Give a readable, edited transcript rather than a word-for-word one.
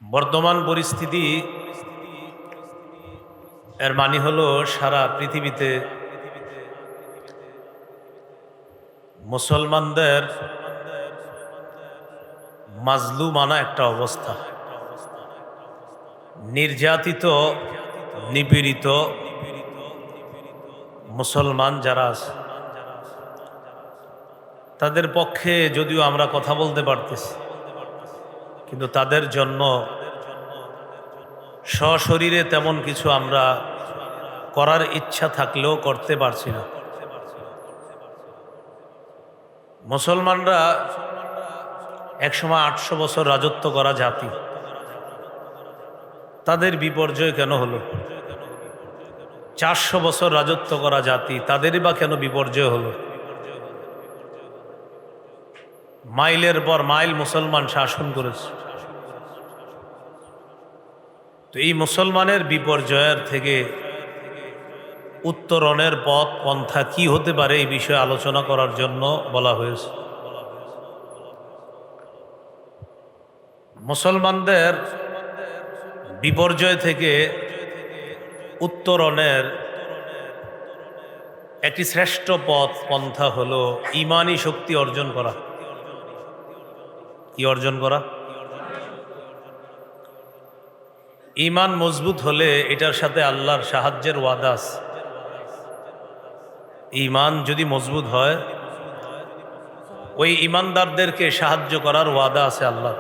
বর্তমান পরিস্থিতি এর মানে হলো সারা পৃথিবীতে মুসলমানদের মাজলুমানা একটা অবস্থা, নির্যাতিত নিপীড়িত মুসলমান যারা আছে তাদের পক্ষে যদিও আমরা কথা বলতে পারতেছি, কিন্তু তাদের জন্য সশরীরে তেমন কিছু আমরা করার ইচ্ছা থাকলেও করতে পারছি না। মুসলমানরা একসময় 800 বছর রাজত্ব করা জাতি, তাদের বিপর্যয় কেন হলো? 400 বছর রাজত্ব করা জাতি, তাদেরই বা কেন বিপর্যয় হলো? মাইলের পর মাইল মুসলমান শাসন করেছে। তো এই মুসলমানের বিপর্যয়ের থেকে উত্তরণের পথ পন্থা কি হতে পারে, এই বিষয়ে আলোচনা করার জন্য বলা হয়েছে। মুসলমানদের বিপর্যয় থেকে উত্তরণের একটি শ্রেষ্ঠ পথ পন্থা হলো ঈমানি শক্তি অর্জন করা। কি অর্জন করা? ঈমান মজবুত হলে এটার সাথে আল্লাহর সাহায্যের ওয়াদা আছে। ঈমান যদি মজবুত হয়, ওই ঈমানদারদেরকে সাহায্য করার ওয়াদা আছে আল্লাহ।